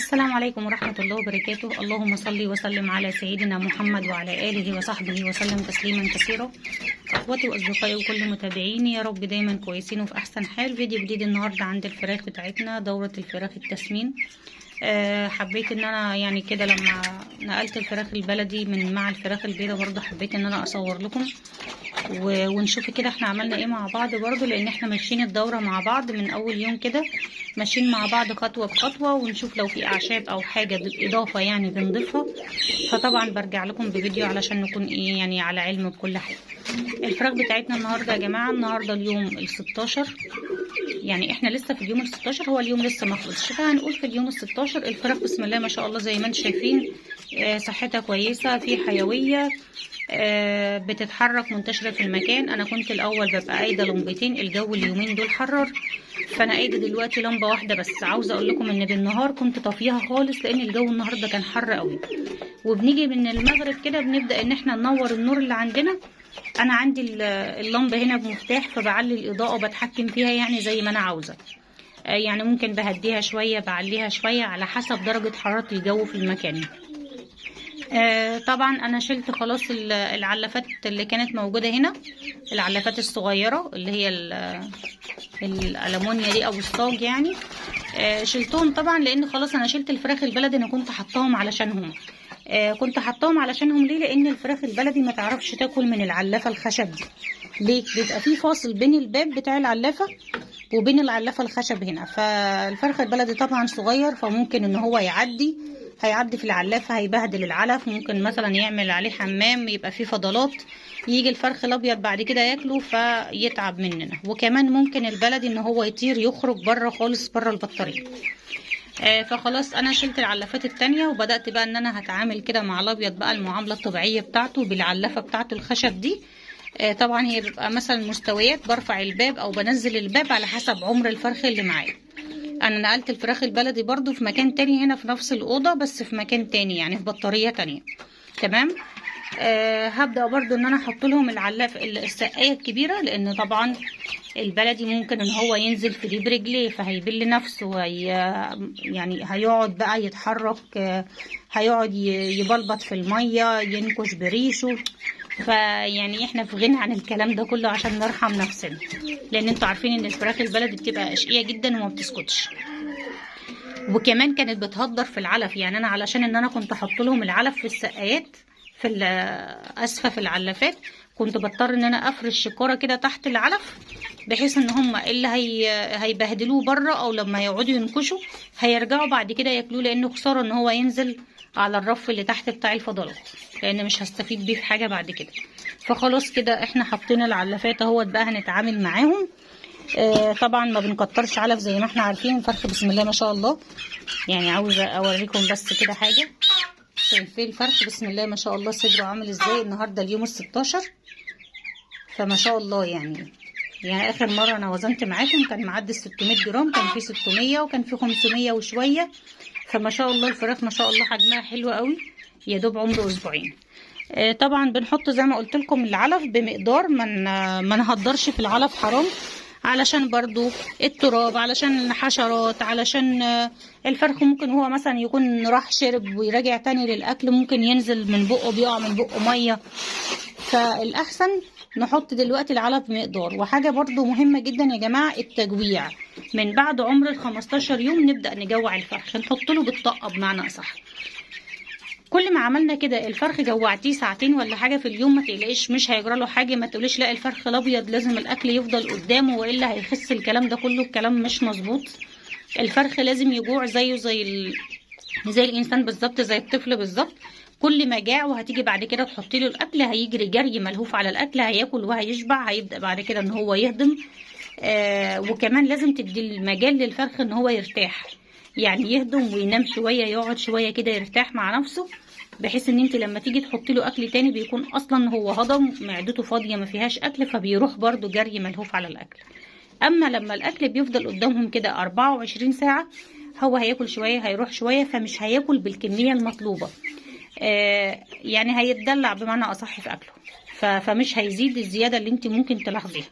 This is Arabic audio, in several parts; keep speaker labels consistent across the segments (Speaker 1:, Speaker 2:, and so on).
Speaker 1: السلام عليكم ورحمة الله وبركاته. اللهم صل وسلم على سيدنا محمد وعلى آله وصحبه وسلم تسليما كثيرا. اخواتي واصدقائي وكل متابعيني، يا رب دايما كويسين وفي احسن حال. فيديو جديد النهارده عند الفراخ بتاعتنا، دورة الفراخ التسمين. حبيت ان انا يعني كده لما نقلت الفراخ البلدي من مع الفراخ البيضاء برضه حبيت ان انا اصور لكم ونشوف كده احنا عملنا ايه مع بعض برضه، لان احنا ماشيين الدورة مع بعض من اول يوم كده، ماشيين مع بعض خطوة بخطوة، ونشوف لو في اعشاب او حاجة اضافة يعني بنضيفها. فطبعا برجع لكم بفيديو علشان نكون ايه يعني على علم بكل حاجة. الفراخ بتاعتنا النهاردة يا جماعة، النهاردة اليوم ال16، يعني احنا لسه في اليوم ال16، هو اليوم لسه ما خلصش، فهنقول في اليوم ال16 الفراخ بسم الله ما شاء الله زي ما انتم شايفين. صحتها كويسة، في حيوية، بتتحرك منتشرة في المكان. انا كنت الاول ببقى قايدة لمبتين، الجو اليومين دول حرر، فانا قايدة دلوقتي لمبة واحدة بس. عاوزة اقول لكم ان بالنهار كنت طافيها خالص لان الجو النهاردة كان حر قوي، وبنيجي من المغرب كده بنبدأ ان احنا ننور النور اللي عندنا. انا عندي اللمبة هنا بمفتاح، فبعلي الاضاءة وبتحكم فيها يعني زي ما انا عاوزة. يعني ممكن بهديها شوية، بعليها شوية على حسب درجة حرارة الجو في المكان. طبعا انا شلت خلاص العلافات اللي كانت موجودة هنا، العلافات الصغيرة اللي هي الألمونيا دي او الصاج يعني. شلتهم طبعا لان خلاص انا شلت الفراخ البلدي. انا كنت حطاهم علشانهم، ليه؟ لان الفراخ البلدي ما تعرفش تاكل من العلافة الخشب دي. ليه؟ بيبقى في فاصل بين الباب بتاع العلافة وبين العلافة الخشب هنا، فالفرخ البلدي طبعا صغير، فممكن ان هو هيعدي في العلافة، هيبهدل العلف، ممكن مثلا يعمل عليه حمام يبقى فيه فضلات، يجي الفرخ الابيض بعد كده ياكله فيتعب مننا. وكمان ممكن البلدي ان هو يطير يخرج بره خالص، بره البطارية. فخلاص انا شلت العلافات التانية، وبدأت بقى ان انا هتعامل كده مع الابيض بقى المعاملة الطبيعية بتاعته بالعلافة بتاعته الخشب دي. طبعا هي بيبقى مثلا مستويات، برفع الباب او بنزل الباب على حسب عمر الفرخ اللي معايا. انا نقلت الفراخ البلدي برضو في مكان تاني هنا في نفس الأوضة، بس في مكان تاني يعني في بطارية تانية. تمام. هبدأ برضو ان انا احط لهم العلاف السقاية الكبيرة، لان طبعا البلدي ممكن ان هو ينزل في ديب رجليه فهيبل نفسه، يعني هيقعد بقى يتحرك، هيقعد يبلبط في المية، ينكش بريشه. فيعني احنا في غنى عن الكلام ده كله عشان نرحم نفسنا، لان انتوا عارفين ان الفراخ البلدي بتبقى اشقية جدا وما بتسكتش، وكمان كانت بتهدر في العلف. يعني انا علشان ان انا كنت احط لهم العلف في السقايات في اسفة في العلافات، كنت بضطر ان انا افرش شكارة كده تحت العلف، بحيث ان هم اللي هيبهدلوه بره او لما يقعدوا ينكشوا هيرجعوا بعد كده ياكلوه، لانه خسارة ان هو ينزل على الرف اللي تحت بتاع الفضلات، لان مش هستفيد بيه في حاجة بعد كده. فخلاص كده احنا حطينا العلافات اهوت، بقى هنتعامل معاهم. طبعا ما بنكترش علف زي ما احنا عارفين. الفرخ بسم الله ما شاء الله، يعني عاوزة اوريكم بس كده حاجة. شايفين الفرخ بسم الله ما شاء الله صدره عامل ازاي؟ النهارده اليوم ال16، فما شاء الله يعني اخر مره انا وزنت معاكم كان معدي 600 جرام، كان في 600 وكان في 500 وشويه. فما شاء الله الفراخ ما شاء الله حجمها حلو قوي، يا دوب عمره اسبوعين. طبعا بنحط زي ما قلت لكم العلف بمقدار، ما نهدرش في العلف، حرام، علشان برضو التراب، علشان الحشرات، علشان الفرخ ممكن هو مثلا يكون راح شرب ويراجع تاني للاكل، ممكن ينزل من بقه، بيقع من بقه ميه. فالاحسن نحط دلوقتي العلف بمقدار. وحاجه برضو مهمه جدا يا جماعه، التجويع. من بعد عمر ال15 يوم نبدا نجوع الفرخ، نحط له بالطاقه بمعنى اصح. كل ما عملنا كده الفرخ جوعتيه ساعتين ولا حاجه في اليوم، ما تقلقيش مش هيجرى له حاجه. ما تقوليش لا الفرخ الابيض لازم الاكل يفضل قدامه والا هيخس، الكلام ده كله الكلام مش مظبوط. الفرخ لازم يجوع زيه زي الانسان بالظبط، زي الطفل بالظبط. كل ما جاع وهتيجي بعد كده تحطي له الاكل هيجري جري ملهوف على الاكل، هياكل وهيشبع، هيبدا بعد كده ان هو يهضم. وكمان لازم تدي المجال للفرخ ان هو يرتاح، يعني يهضم وينام شويه، يقعد شويه كده يرتاح مع نفسه، بحيث ان انت لما تيجي تحطي له اكل تاني بيكون اصلا هو هضم، معدته فاضيه ما فيهاش اكل، فبيروح برده جري ملهوف على الاكل. اما لما الاكل بيفضل قدامهم كده 24 ساعه، هو هياكل شويه هيروح شويه، فمش هياكل بالكميه المطلوبه. يعني هيتدلع بمعنى اصح في اكله، فمش هيزيد الزياده اللي انت ممكن تلاحظيها.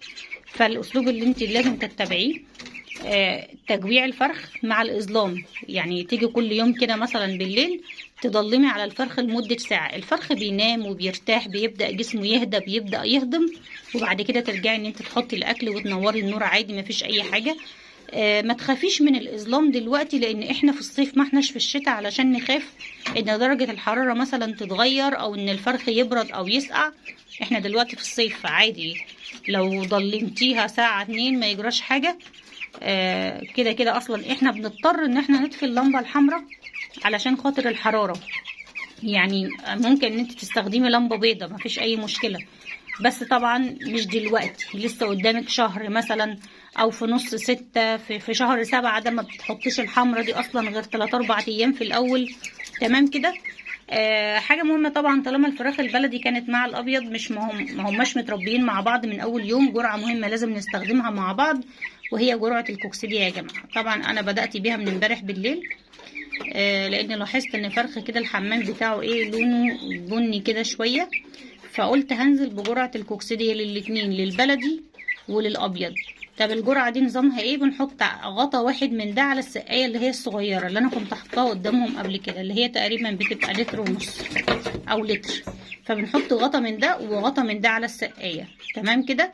Speaker 1: فالاسلوب اللي انت لازم تتبعيه تجويع الفرخ مع الإظلام. يعني تيجي كل يوم كده مثلا بالليل تضلمي على الفرخ لمدة ساعة، الفرخ بينام وبيرتاح، بيبدأ جسمه يهدى، بيبدأ يهضم، وبعد كده ترجعي ان انت تحطي الاكل وتنوري النور عادي، مفيش اي حاجة. ما تخافيش من الإظلام دلوقتي، لان احنا في الصيف ما احناش في الشتاء علشان نخاف ان درجة الحرارة مثلا تتغير او ان الفرخ يبرد او يسقع. احنا دلوقتي في الصيف عادي، لو ضلمتيها ساعة 2 ما يجراش حاجة. كده كده اصلا احنا بنضطر ان احنا نطفي اللمبة الحمراء علشان خاطر الحرارة. يعني ممكن ان انت تستخدمي لمبة بيضة مفيش اي مشكلة، بس طبعا مش دلوقتي، لسه قدامك شهر مثلا، او في نص 6، في شهر 7 ده ما بتحطيش الحمرة دي اصلا غير 3-4 ايام في الاول. تمام كده. حاجة مهمة طبعا، طالما الفراخ البلدي كانت مع الابيض مش ما هماش متربيين مع بعض من اول يوم، جرعة مهمة لازم نستخدمها مع بعض، وهي جرعة الكوكسيديا يا جماعة. طبعا انا بدأت بيها من امبارح بالليل، لان لاحظت ان فرخ كده الحمام بتاعه لونه بني كده شوية، فقلت هنزل بجرعة الكوكسيديا للاتنين، للبلدي وللابيض. طب الجرعة دي نظامها ايه؟ بنحط غطا واحد من ده على السقاية اللي هي الصغيرة اللي انا كنت حطاها قدامهم قبل كده، اللي هي تقريبا بتبقى 1.5 لتر او لتر، فبنحط غطا من ده وغطا من ده على السقاية. تمام كده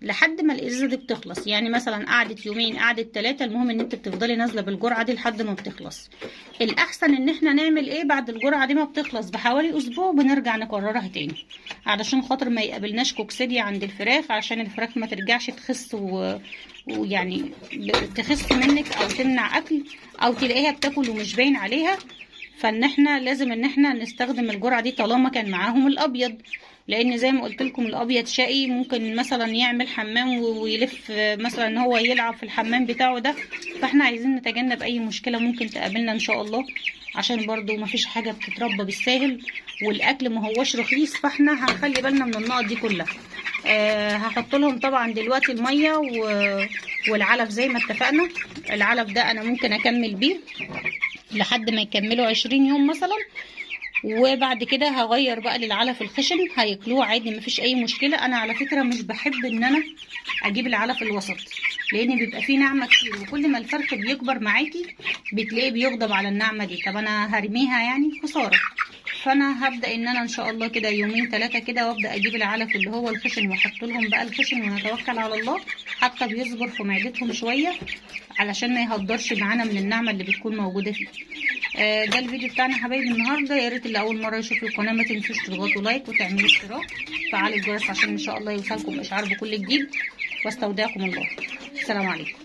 Speaker 1: لحد ما الازازه دي بتخلص. يعني مثلا قعدت يومين، قعدت 3، المهم ان انت بتفضلي نازله بالجرعه دي لحد ما بتخلص. الاحسن ان احنا نعمل ايه بعد الجرعه دي ما بتخلص بحوالي اسبوع، بنرجع نكررها تاني علشان خاطر ما يقابلناش كوكسيديا عند الفراخ، عشان الفراخ ما ترجعش تخس ويعني تخس منك او تمنع اكل، او تلاقيها بتاكل ومش باين عليها. فان احنا لازم ان احنا نستخدم الجرعه دي طالما كان معاهم الابيض، لان زي ما قلت لكم الابيض شقي، ممكن مثلا يعمل حمام ويلف مثلا ان هو يلعب في الحمام بتاعه ده، فاحنا عايزين نتجنب اي مشكله ممكن تقابلنا ان شاء الله، عشان برضو مفيش حاجه بتتربى بالساهل، والاكل ما هوش رخيص، فاحنا هنخلي بالنا من النقط دي كلها. هحط لهم طبعا دلوقتي الميه والعلف زي ما اتفقنا. العلف ده انا ممكن اكمل بيه لحد ما يكملوا 20 يوم مثلا، وبعد كده هغير بقى للعلف الخشن، هياكلوه عادي مفيش اي مشكله. انا على فكره مش بحب ان انا اجيب العلف الوسط، لان بيبقى فيه نعمه كتير، وكل ما الفرخ بيكبر معاكي بتلاقيه بيغضب على النعمه دي. طب انا هرميها يعني خساره، فانا هبدا ان انا ان شاء الله كده 2-3 كده وابدا اجيب العلف اللي هو الخشن واحط لهم بقى الخشن، ونتوكل على الله. حتى بيصبر في معدتهم شويه علشان ما يهدرش معانا من النعمه اللي بتكون موجوده فيه. ده الفيديو بتاعنا حبايبي النهارده. يا ريت اللي اول مره يشوف القناه ما تنسوش تضغطوا لايك وتعملوا اشتراك، فعلوا الجرس عشان ان شاء الله يوصلكم اشعار بكل جديد. واستودعكم الله، السلام عليكم.